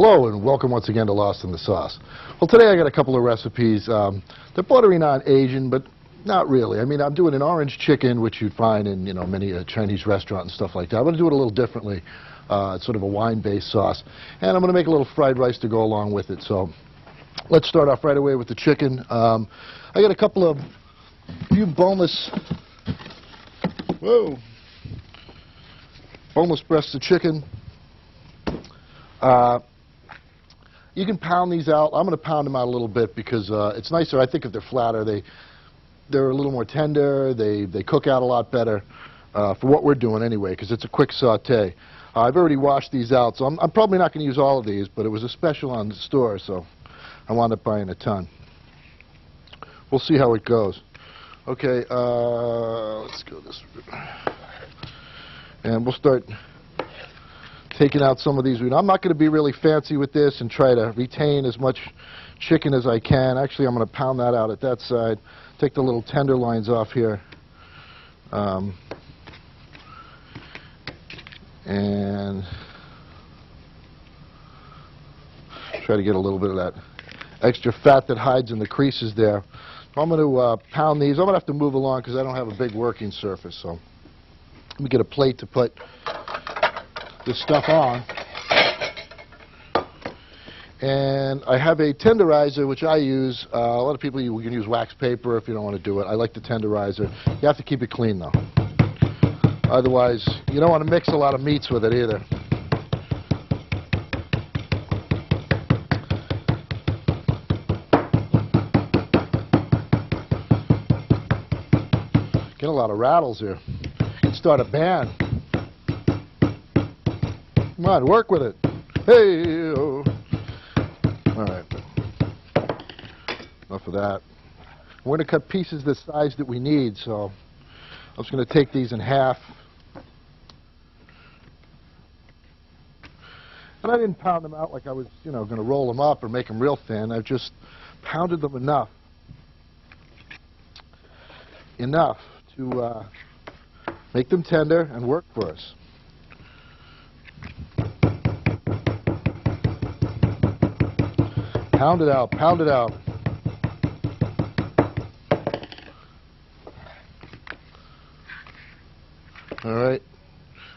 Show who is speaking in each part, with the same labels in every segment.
Speaker 1: Hello and welcome once again to Lost in the Sauce. Well, today I got a couple of recipes. They're bordering on Asian, but not really. I mean, I'm doing an orange chicken, which you'd find in many Chinese restaurants and stuff like that. I'm going to do it a little differently. It's sort of a wine-based sauce, and I'm going to make a little fried rice to go along with it. So let's start off right away with the chicken. I got a few boneless breasts of chicken. You can pound these out. I'm going to pound them out a little bit because it's nicer. I think if they're flatter, they're a little more tender. They cook out a lot better for what we're doing anyway, because it's a quick saute. I've already washed these out, so I'm probably not going to use all of these, but it was a special on the store, so I wound up buying a ton. We'll see how it goes. Okay, let's go this way. And we'll start taking out some of these. I'm not going to be really fancy with this and try to retain as much chicken as I can. Actually, I'm going to pound that out at that side. Take the little tenderloins off here. And try to get a little bit of that extra fat that hides in the creases there. I'm going to pound these. I'm going to have to move along because I don't have a big working surface. So let me get a plate to put this stuff on. And I have a tenderizer, which I use. A lot of people, you can use wax paper if you don't want to do it. I like the tenderizer. You have to keep it clean, though. Otherwise, you don't want to mix a lot of meats with it either. Get a lot of rattles here. You can start a band. Come on, work with it. Hey-oh. All right. Enough of that. We're going to cut pieces the size that we need, so I'm just going to take these in half. And I didn't pound them out like I was, going to roll them up or make them real thin. I've just pounded them enough to make them tender and work for us. Pound it out, pound it out. All right,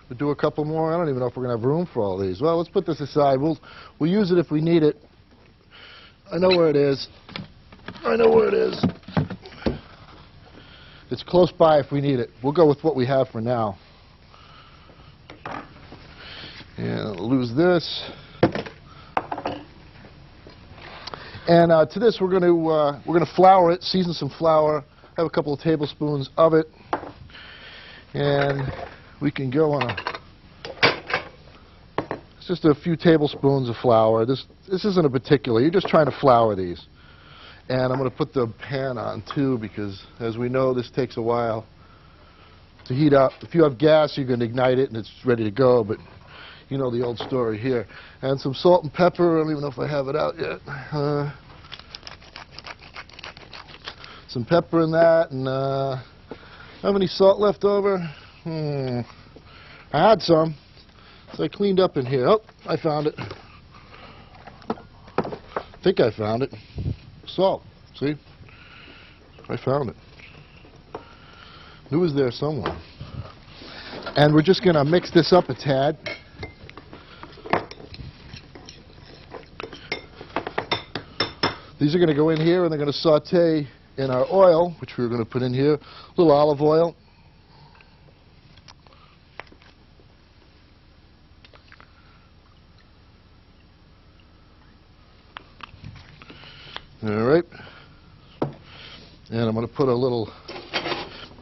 Speaker 1: we'll do a couple more. I don't even know if we're going to have room for all these. Well, let's put this aside. We'll use it if we need it. I know where it is. I know where it is. It's close by if we need it. We'll go with what we have for now. And I'll lose this. And to this, we're going to flour it, season some flour. Have a couple of tablespoons of it, and we can go on it's just a few tablespoons of flour. This isn't a particular. You're just trying to flour these. And I'm going to put the pan on too, because as we know, this takes a while to heat up. If you have gas, you can ignite it and it's ready to go. But you know the old story here. And some salt and pepper. I don't even know if I have it out yet. Some pepper in that. And have any salt left over? I had some. So I cleaned up in here. Oh, I found it. I think I found it. Salt. See? I found it. It was there somewhere. And we're just going to mix this up a tad. These are going to go in here, and they're going to saute in our oil, which we're going to put in here. A little olive oil. All right. And I'm going to put a little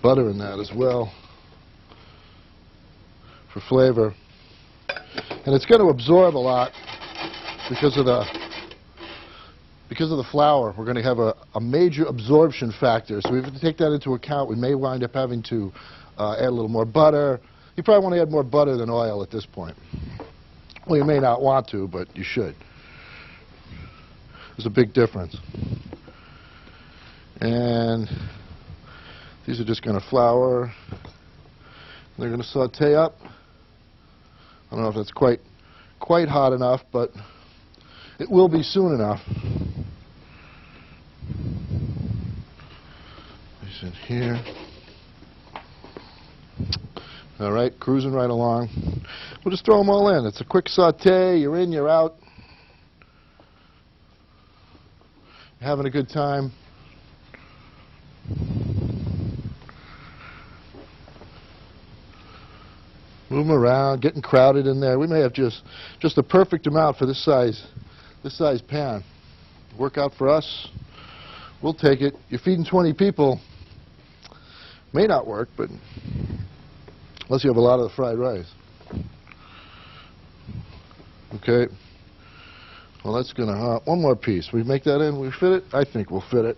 Speaker 1: butter in that as well for flavor. And it's going to absorb a lot because of the flour. We're going to have a major absorption factor. So we have to take that into account. We may wind up having to add a little more butter. You probably want to add more butter than oil at this point. Well, you may not want to, but you should. There's a big difference. And these are just going to flour. They're going to saute up. I don't know if that's quite hot enough, but It will be soon enough. Place it here. All right, cruising right along. We'll just throw them all in. It's a quick saute. You're in, you're out. You're having a good time. Move them around, getting crowded in there. We may have just the perfect amount for this size pan. Work out for us. We'll take it. You're feeding 20 people. May not work, but unless you have a lot of the fried rice. Okay. Well, that's going to one more piece. We make that in. We fit it? I think we'll fit it.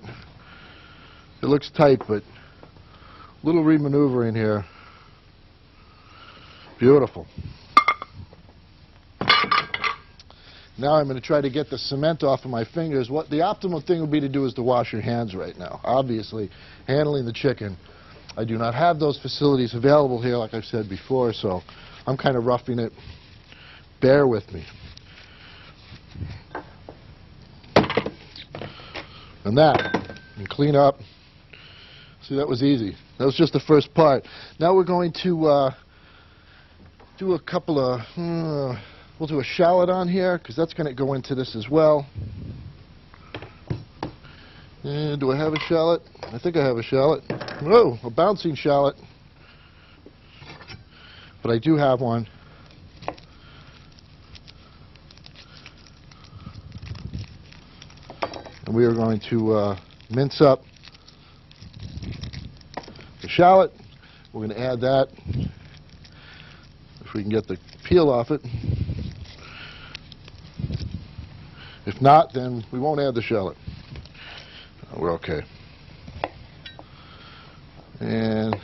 Speaker 1: It looks tight, but a little remaneuvering here. Beautiful. Now I'm going to try to get the cement off of my fingers. What the optimal thing would be to do is to wash your hands right now. Obviously, handling the chicken, I do not have those facilities available here, like I've said before, so I'm kind of roughing it. Bear with me. And that, and clean up. See, that was easy. That was just the first part. Now we're going to do a couple of, we'll do a shallot on here, because that's going to go into this as well. And do I have a shallot? I think I have a shallot. Oh, a bouncing shallot. But I do have one. And we are going to mince up the shallot. We're going to add that. If we can get the peel off it. If not, then we won't add the shallot. We're okay. And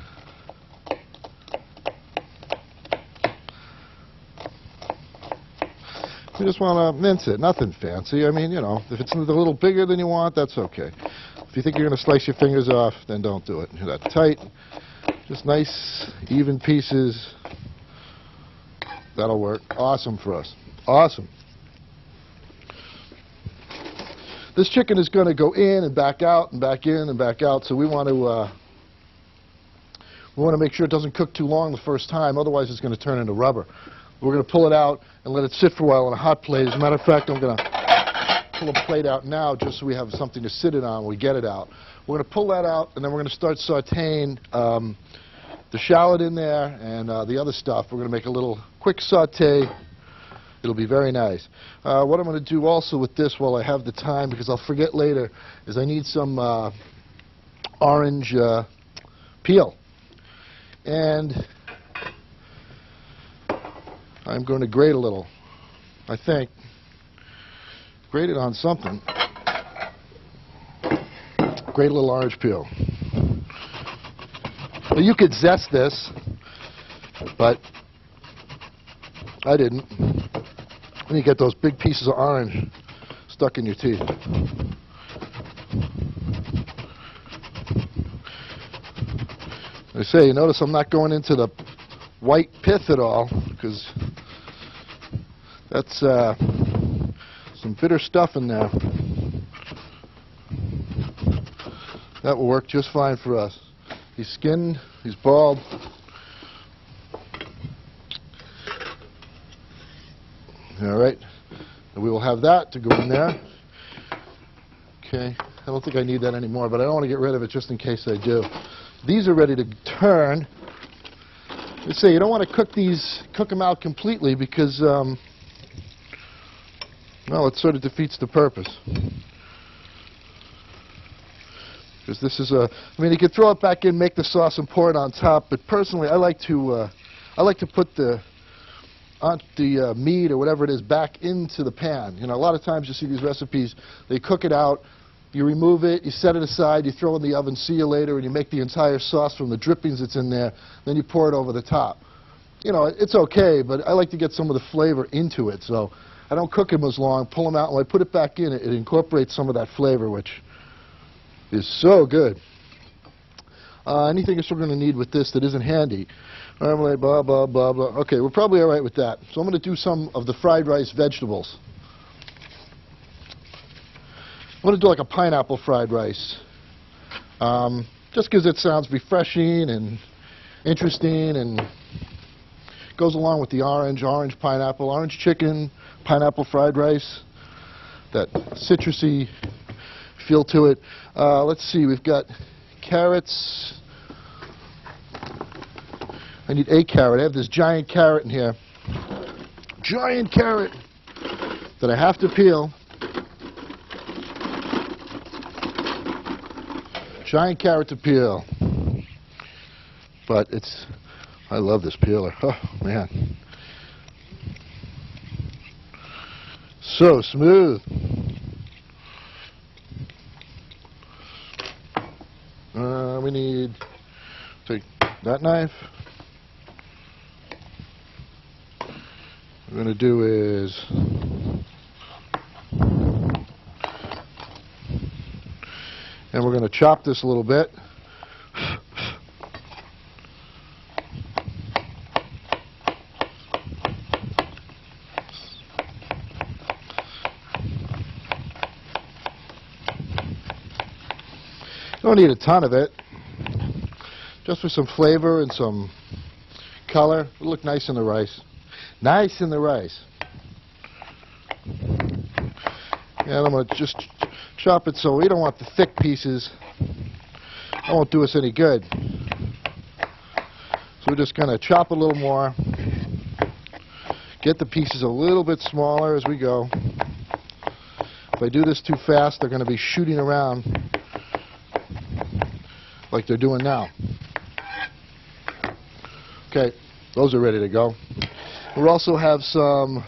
Speaker 1: we just want to mince it. Nothing fancy. I mean, you know, if it's a little bigger than you want, that's okay. If you think you're going to slice your fingers off, then don't do it. You're that tight. Just nice, even pieces. That'll work. Awesome for us. Awesome. This chicken is going to go in and back out and back in and back out, so we want to make sure it doesn't cook too long the first time, otherwise it's going to turn into rubber. We're going to pull it out and let it sit for a while on a hot plate. As a matter of fact, I'm going to pull a plate out now just so we have something to sit it on when we get it out. We're going to pull that out, and then we're going to start sauteing the shallot in there and the other stuff. We're going to make a little quick saute. It'll be very nice. What I'm going to do also with this while I have the time, because I'll forget later, is I need some orange peel. And I'm going to grate a little, I think. Grate it on something. Grate a little orange peel. Well, you could zest this, but I didn't. And you get those big pieces of orange stuck in your teeth. I say, you notice I'm not going into the white pith at all, because that's some bitter stuff in there. That will work just fine for us. He's skinned, he's bald. All right, and we will have that to go in there. Okay, I don't think I need that anymore, but I don't want to get rid of it just in case I do. These are ready to turn. Let's say you don't want to cook them out completely, because, well, it sort of defeats the purpose. Because this is I mean, you could throw it back in, make the sauce, and pour it on top. But personally, I like to put the meat or whatever it is back into the pan. You know, a lot of times you see these recipes, they cook it out, you remove it, you set it aside, you throw it in the oven, see you later, and you make the entire sauce from the drippings that's in there, then you pour it over the top. You know, it's okay, but I like to get some of the flavor into it, so I don't cook them as long, pull them out, and when I put it back in, it incorporates some of that flavor, which is so good. Anything else we're going to need with this that isn't handy? Marmalade, blah, blah, blah, blah. Okay, we're probably all right with that. So I'm going to do some of the fried rice vegetables. I'm going to do like a pineapple fried rice. Just because it sounds refreshing and interesting and goes along with the orange pineapple, orange chicken, pineapple fried rice. That citrusy feel to it. Let's see, we've got carrots. I need a carrot. I have this giant carrot in here. Giant carrot that I have to peel. Giant carrot to peel. But I love this peeler. Oh, man. So smooth. We need, take that knife. What we're going to do is and we're going to chop this a little bit. Don't need a ton of it, just for some flavor and some color. It'll look nice in the rice. Nice in the rice. And I'm going to just chop it so we don't want the thick pieces. That won't do us any good. So we're just going to chop a little more. Get the pieces a little bit smaller as we go. If I do this too fast, they're going to be shooting around like they're doing now. Okay, those are ready to go. We also have some,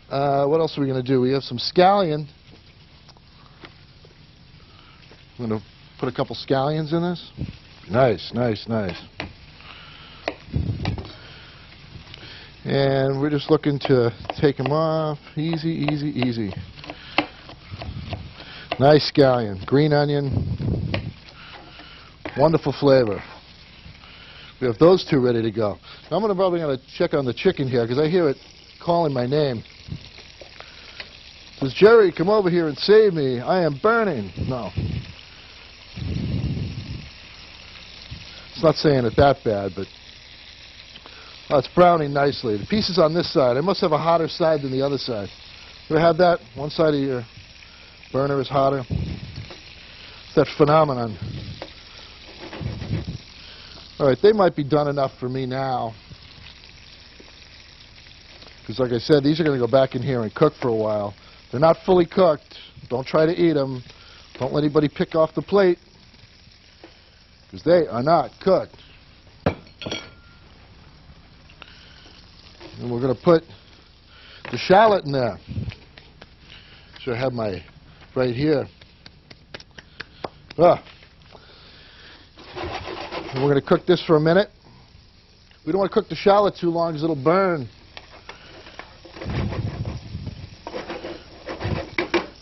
Speaker 1: what else are we going to do? We have some scallion. I'm going to put a couple scallions in this. Nice, nice, nice. And we're just looking to take them off. Easy, easy, easy. Nice scallion. Green onion. Wonderful flavor. We have those two ready to go. Now I'm probably going to check on the chicken here because I hear it calling my name. It says, Gerry, come over here and save me. I am burning. No. It's not saying it that bad, but it's browning nicely. The pieces on this side, I must have a hotter side than the other side. You ever had that? One side of your burner is hotter. It's that phenomenon. All right, they might be done enough for me now. Because like I said, these are going to go back in here and cook for a while. They're not fully cooked. Don't try to eat them. Don't let anybody pick off the plate. Because they are not cooked. And we're going to put the shallot in there. So I have my right here. And we're going to cook this for a minute. We don't want to cook the shallot too long because it'll burn.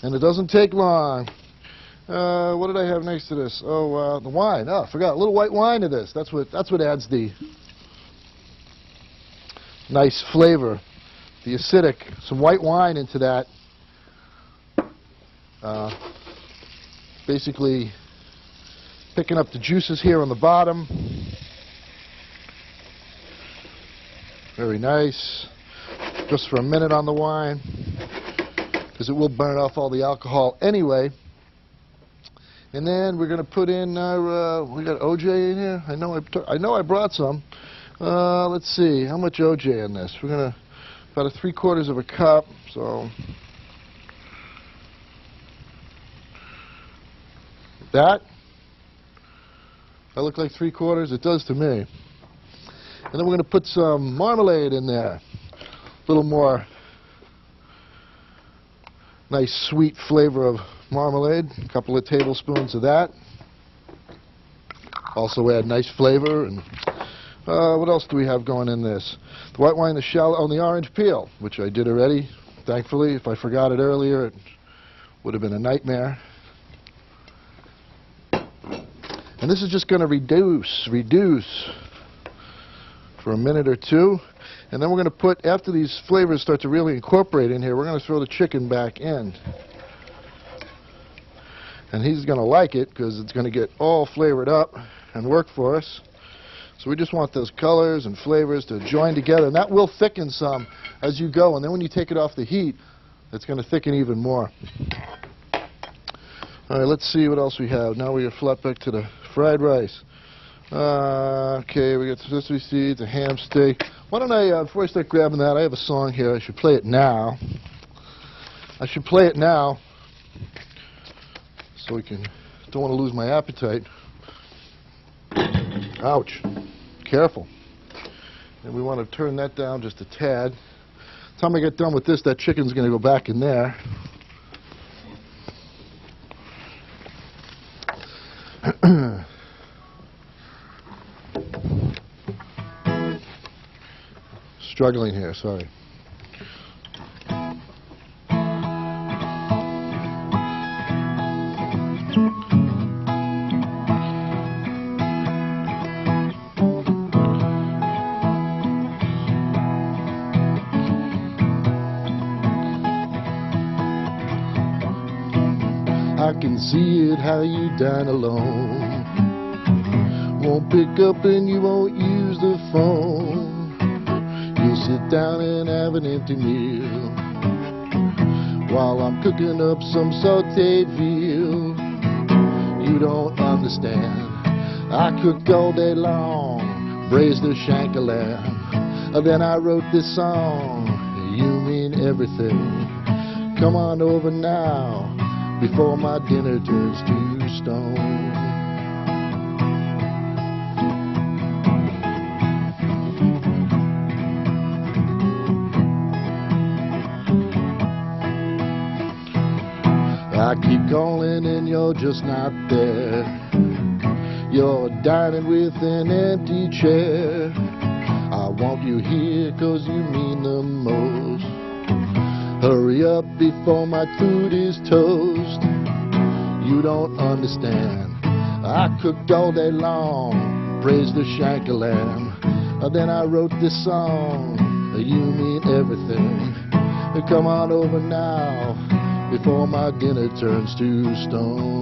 Speaker 1: And it doesn't take long. What did I have next to this? Oh, the wine. Oh, I forgot. A little white wine to this. That's what adds the nice flavor, the acidic. Some white wine into that. Basically picking up the juices here on the bottom. Very nice. Just for a minute on the wine, because it will burn off all the alcohol anyway. And then we're going to put in our, we got OJ in here. I know I brought some. Let's see, how much OJ in this? We're going to, about 3/4 of a cup, so. That look like 3/4? It does to me. And then we're going to put some marmalade in there. A little more nice sweet flavor of marmalade. A couple of tablespoons of that. Also add nice flavor. And what else do we have going in this? The white wine, the shallot, oh, and the orange peel, which I did already, thankfully. If I forgot it earlier, it would have been a nightmare. And this is just going to reduce for a minute or two. And then we're going to put, after these flavors start to really incorporate in here, we're going to throw the chicken back in. And he's going to like it because it's going to get all flavored up and work for us. So we just want those colors and flavors to join together, and that will thicken some as you go. And then when you take it off the heat, it's going to thicken even more. All right, let's see what else we have. Now we're flat back to the fried rice. Okay, we got sesame seeds, a ham steak. Why don't I, before I start grabbing that, I have a song here. I should play it now. So we can, don't want to lose my appetite. Ouch. Careful. And we want to turn that down just a tad. By the time I get done with this, that chicken's going to go back in there. Struggling here, sorry. I can see it how you dine alone. Won't pick up and you won't use the phone. You'll sit down and have an empty meal while I'm cooking up some sauteed veal. You don't understand. I cooked all day long, braised a shank of lamb. Then I wrote this song, You Mean Everything. Come on over now, before my dinner turns to stone. I keep calling and you're just not there. You're dining with an empty chair. I want you here 'cause you mean the most. Hurry up before my food is toast. You don't understand. I cooked all day long, praised the shank of lamb. Then I wrote this song, You Mean Everything. Come on over now, before my dinner turns to stone.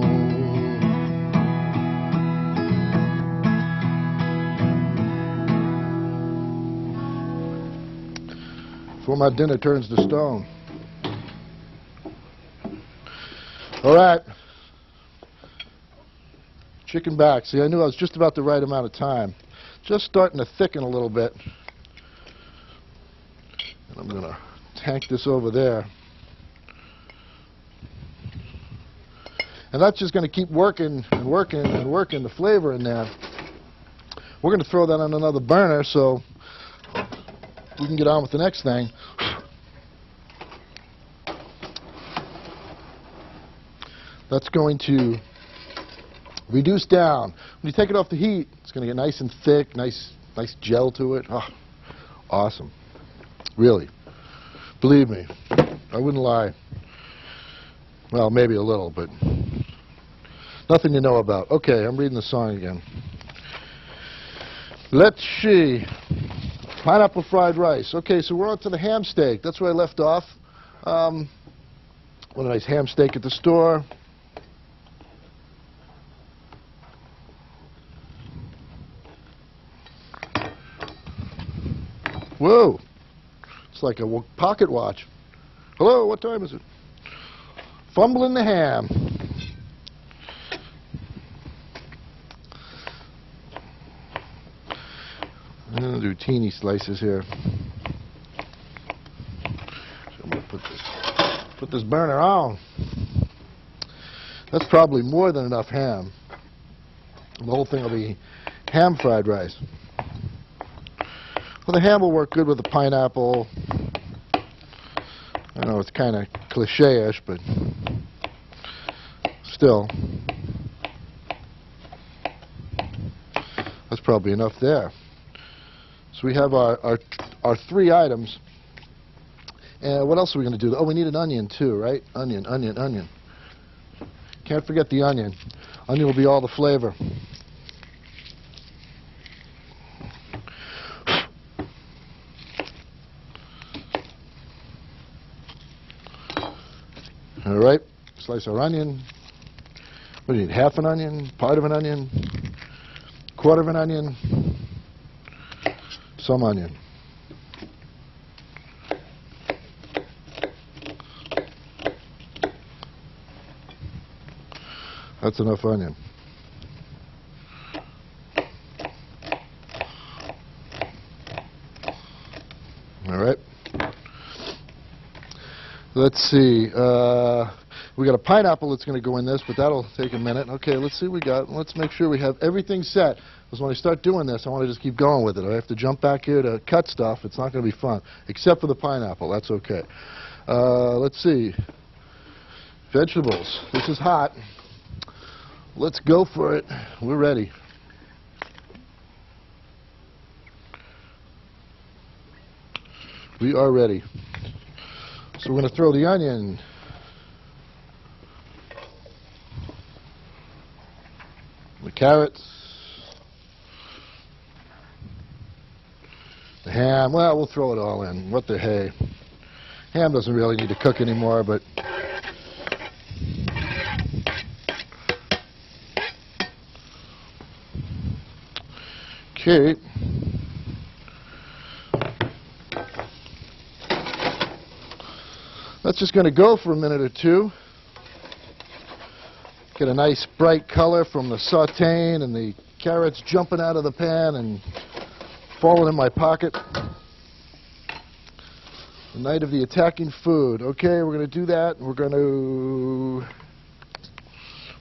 Speaker 1: Before my dinner turns to stone. All right. Chicken back. See, I knew I was just about the right amount of time. Just starting to thicken a little bit. And I'm going to tank this over there. And that's just going to keep working and working and working the flavor in there. We're going to throw that on another burner so we can get on with the next thing. That's going to reduce down. When you take it off the heat, it's going to get nice and thick, nice gel to it. Oh, awesome. Really. Believe me, I wouldn't lie. Well, maybe a little, but nothing you know about. Okay, I'm reading the song again. Let's see. Pineapple fried rice. Okay, so we're on to the ham steak. That's where I left off. What a nice ham steak at the store. Whoa. It's like a pocket watch. Hello, what time is it? Fumbling the ham. I'm going to do teeny slices here. So I'm going to put this burner on. That's probably more than enough ham. The whole thing will be ham fried rice. Well, the ham will work good with the pineapple. I know it's kind of cliche-ish, but still. That's probably enough there. So we have our three items. And what else are we going to do? Oh, we need an onion too, right? Onion, onion, onion. Can't forget the onion. Onion will be all the flavor. All right, slice our onion. What do you need, half an onion, part of an onion, quarter of an onion, some onion. That's enough onion. All right. Let's see. We got a pineapple that's going to go in this, but that'll take a minute. Okay, let's see what we got. Let's make sure we have everything set. Because when I start doing this, I want to just keep going with it. I have to jump back here to cut stuff. It's not going to be fun, except for the pineapple. That's okay. Let's see. Vegetables. This is hot. Let's go for it. We're ready. We are ready. So we're going to throw the onion. The carrots. The ham. Well, we'll throw it all in. What the hey. Ham doesn't really need to cook anymore, but okay. That's just going to go for a minute or two. Get a nice bright color from the sauteing and the carrots jumping out of the pan and falling in my pocket. The night of the attacking food. Okay, we're going to do that. We're going to...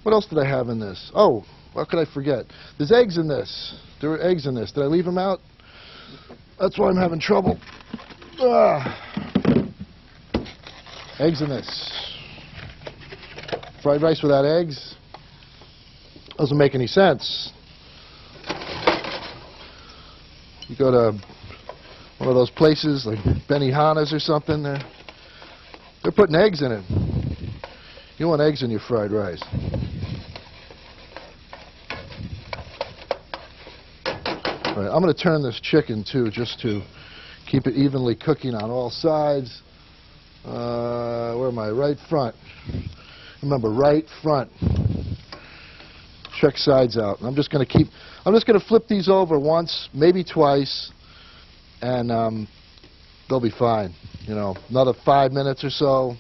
Speaker 1: What else did I have in this? Oh, what could I forget? There's eggs in this. There were eggs in this. Did I leave them out? That's why I'm having trouble. Eggs in this. Fried rice without eggs doesn't make any sense. You go to one of those places like Benihana's or something, they're putting eggs in it. You want eggs in your fried rice. All right, I'm going to turn this chicken too, just to keep it evenly cooking on all sides. Where am I? Right front. Remember, right front. Check sides out. I'm just going to flip these over once, maybe twice, and they'll be fine. You know, another 5 minutes or so.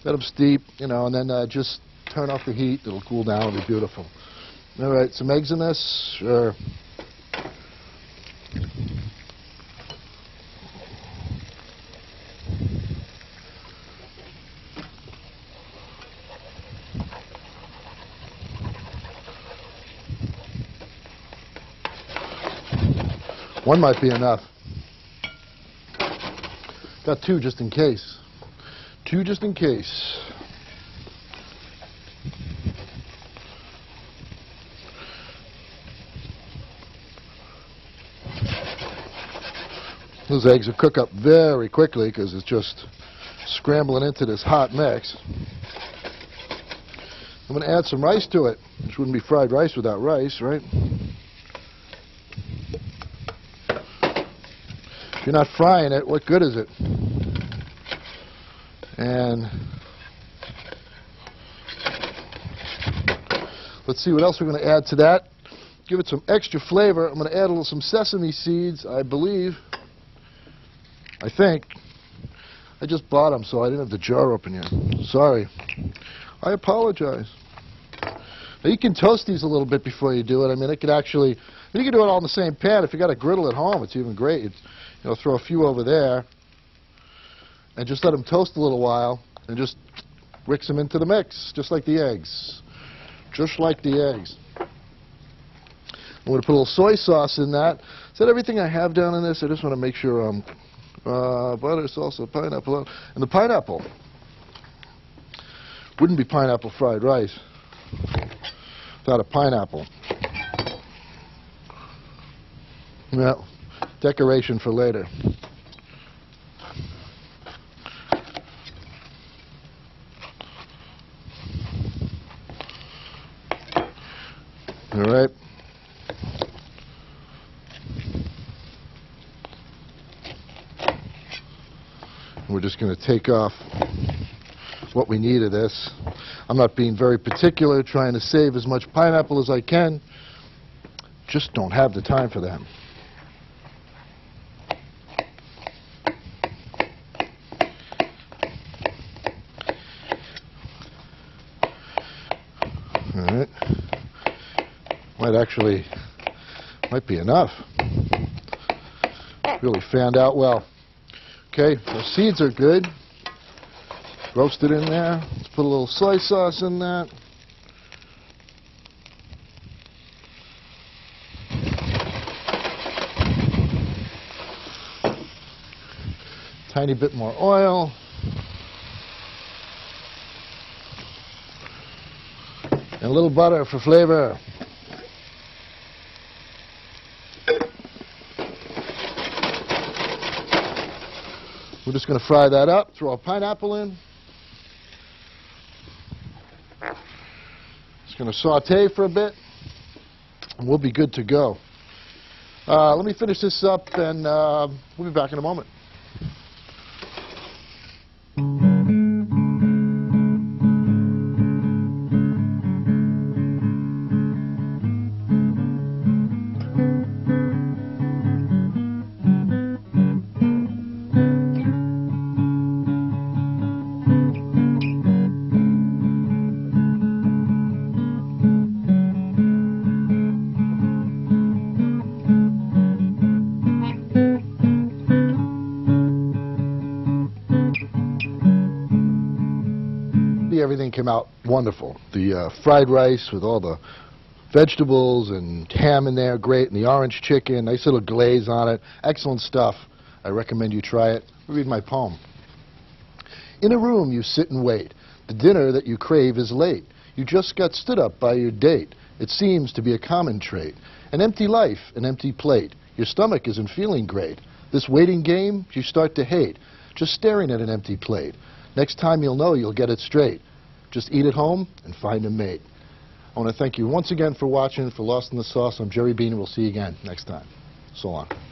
Speaker 1: Let them steep, you know, and then just turn off the heat. It'll cool down. It'll be beautiful. All right, some eggs in this. Sure. One might be enough. Got two just in case. Two just in case. Those eggs will cook up very quickly because it's just scrambling into this hot mix. I'm going to add some rice to it, which wouldn't be fried rice without rice, right? If you're not frying it, what good is it? And let's see what else we're going to add to that. Give it some extra flavor. I'm going to add some sesame seeds, I believe. I think. I just bought them, so I didn't have the jar open yet. Sorry. I apologize. Now, you can toast these a little bit before you do it. I mean, it could actually... You can do it all in the same pan. If you got a griddle at home, it's even great. You know, throw a few over there and just let them toast a little while and just mix them into the mix, just like the eggs. Just like the eggs. I'm going to put a little soy sauce in that. Is that everything I have down in this? I just want to make sure butter, salsa, pineapple. And the pineapple wouldn't be pineapple fried rice without a pineapple. Well, decoration for later. All right. We're just going to take off what we need of this. I'm not being very particular, trying to save as much pineapple as I can. Just don't have the time for that. All right. Might be enough. Really fanned out well. Okay, the seeds are good. Roasted in there. Let's put a little soy sauce in that. Tiny bit more oil. And a little butter for flavor. We're just going to fry that up, throw a pineapple in. Just going to saute for a bit, and we'll be good to go. Let me finish this up, and we'll be back in a moment. Everything came out wonderful. The fried rice with all the vegetables and ham in there, great, and the orange chicken, nice little glaze on it. Excellent stuff. I recommend you try it. Read my poem. In a room you sit and wait. The dinner that you crave is late. You just got stood up by your date. It seems to be a common trait. An empty life, an empty plate. Your stomach isn't feeling great. This waiting game you start to hate. Just staring at an empty plate. Next time you'll know you'll get it straight. Just eat at home and find a mate. I want to thank you once again for watching. For Lost in the Sauce, I'm Gerry Beaney. We'll see you again next time. So long.